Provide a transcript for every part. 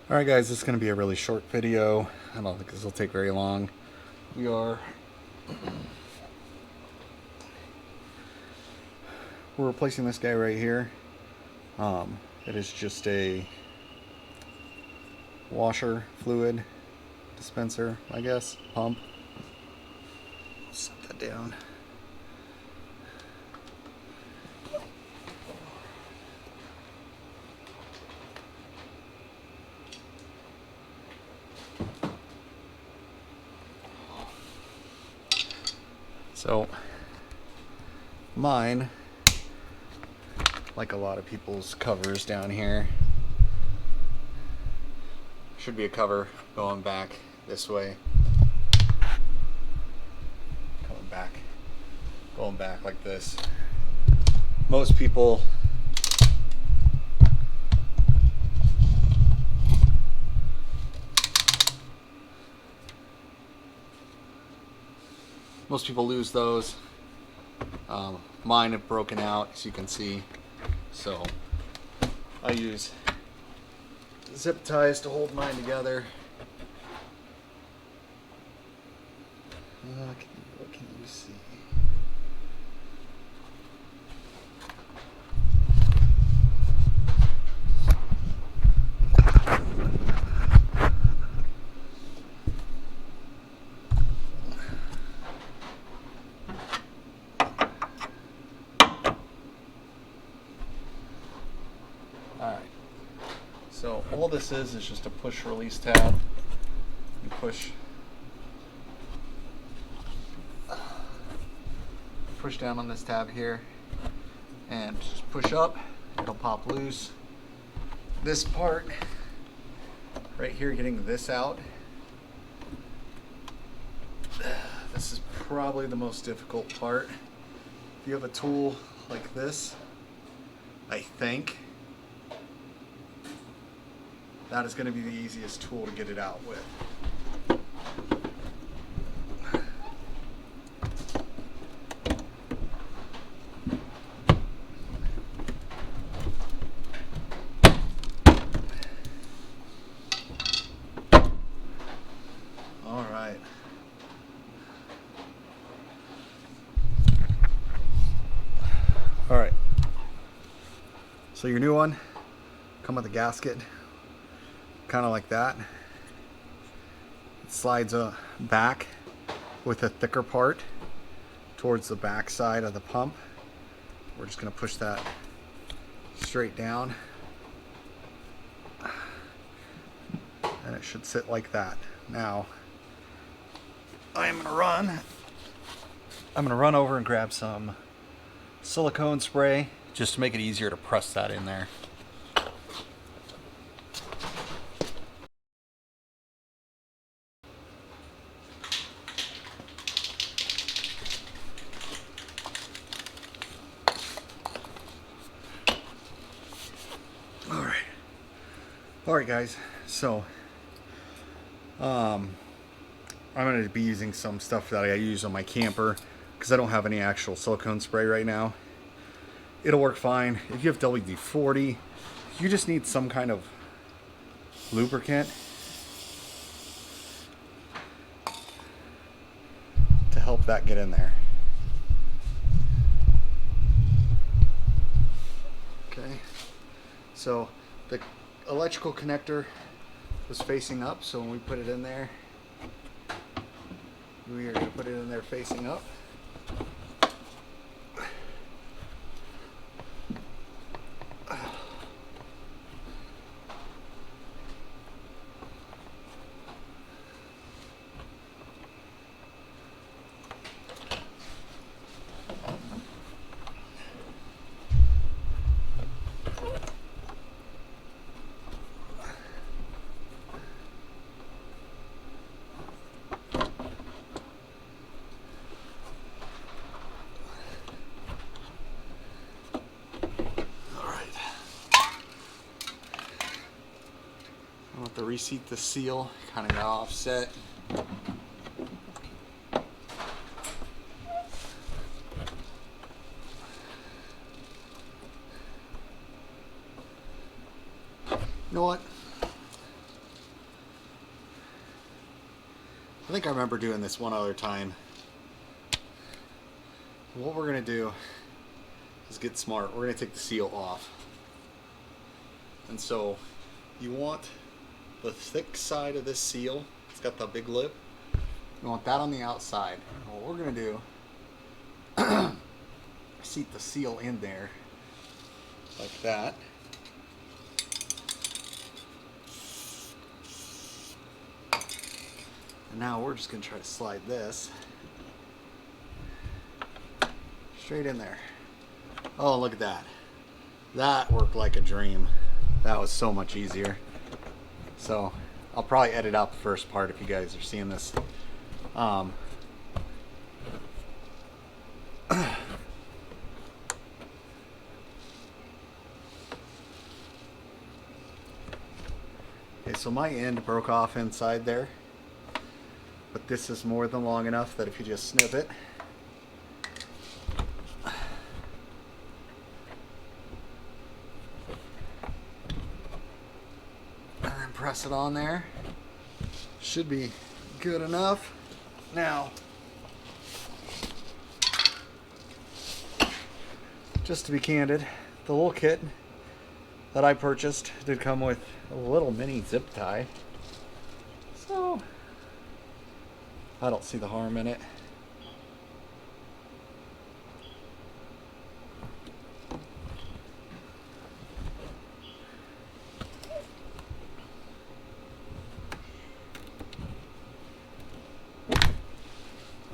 Alright guys, this is going to be a really short video. I don't think this will take very long. We're replacing this guy right here. It is just a washer fluid dispenser, I guess, pump. Set that down. So, mine, like a lot of people's covers down here, should be a cover going back this way, going back like this. Most people lose those. Mine have broken out, as you can see. So I use zip ties to hold mine together. What can you see? Alright, so all this is just a push release tab. You push down on this tab here and just push up, it'll pop loose. This part right here, getting this out, this is probably the most difficult part. If you have a tool like this, I think that is going to be the easiest tool to get it out with. All right. All right. So your new one come with a gasket. Kind of like that. It slides back with a thicker part towards the back side of the pump. We're just going to push that straight down, and it should sit like that. Now I'm going to run over and grab some silicone spray just to make it easier to press that in there. Alright guys, so I'm going to be using some stuff that I use on my camper because I don't have any actual silicone spray right now. It'll work fine. If you have WD-40, you just need some kind of lubricant to help that get in there. Okay, so the electrical connector was facing up, so when we put it in there, we are going to put it in there facing up. I want to reseat the seal, kind of got offset. You know what? I think I remember doing this one other time. What we're going to do is get smart. We're going to take the seal off. And so you want the thick side of this seal. It's got the big lip. You want that on the outside. And what we're going to do, seat the seal in there like that. And now we're just going to try to slide this straight in there. Oh, look at that. That worked like a dream. That was so much easier. So I'll probably edit out the first part if you guys are seeing this. Okay, so my end broke off inside there, but this is more than long enough that if you just snip it, and then press it on there, should be good enough. Now, just to be candid, the little kit that I purchased did come with a little mini zip tie, so I don't see the harm in it.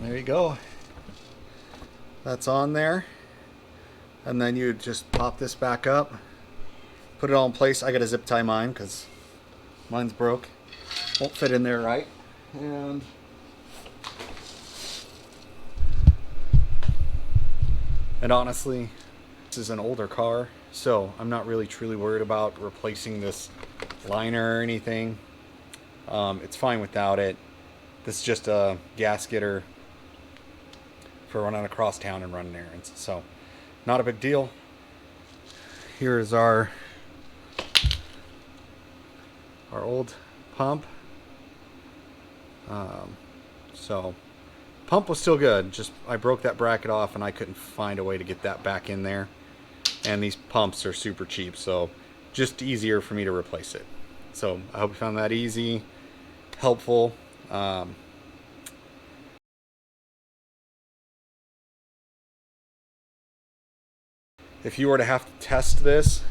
There you go. That's on there. And then you just pop this back up, put it all in place. I got to zip tie mine because mine's broke. Won't fit in there right. And honestly, this is an older car, so I'm not really truly worried about replacing this liner or anything. It's fine without it. This is just a gasketer for running across town and running errands. So not a big deal. Here is our old pump. So pump was still good, just I broke that bracket off and I couldn't find a way to get that back in there. And these pumps are super cheap, so just easier for me to replace it. So I hope you found that easy, helpful. If you were to have to test this,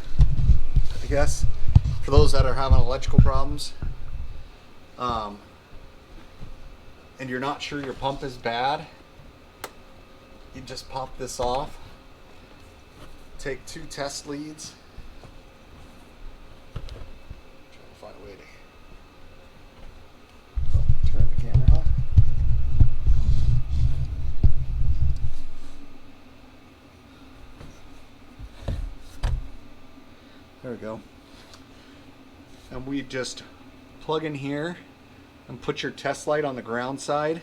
I guess, for those that are having electrical problems, and you're not sure your pump is bad, you just pop this off, take 2 test leads, try to find a way to turn the camera on. There we go. And we just plug in here and put your test light on the ground side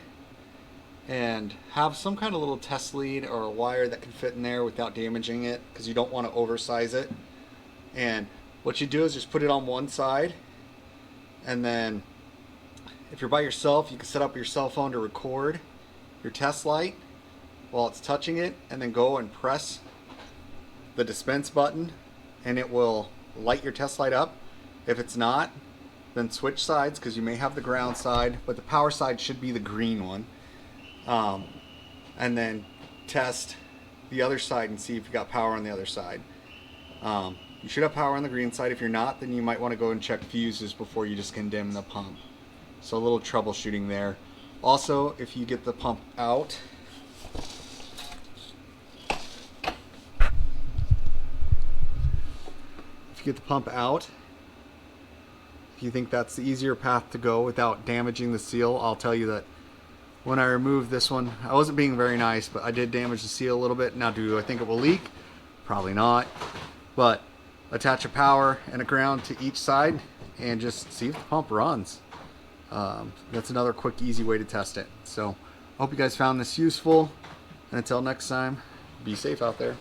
and have some kind of little test lead or a wire that can fit in there without damaging it, because you don't want to oversize it. And what you do is just put it on one side, and then if you're by yourself, you can set up your cell phone to record your test light while it's touching it, and then go and press the dispense button and it will light your test light up. If it's not, then switch sides, because you may have the ground side, but the power side should be the green one. And then test the other side and see if you got power on the other side. You should have power on the green side. If you're not, then you might want to go and check fuses before you just condemn the pump. So a little troubleshooting there. Also, if you get the pump out, if you think that's the easier path to go without damaging the seal, I'll tell you that when I removed this one, I wasn't being very nice, but I did damage the seal a little bit. Now, do I think it will leak? Probably not. But attach a power and a ground to each side and just see if the pump runs. That's another quick, easy way to test it. So I hope you guys found this useful. And until next time, be safe out there.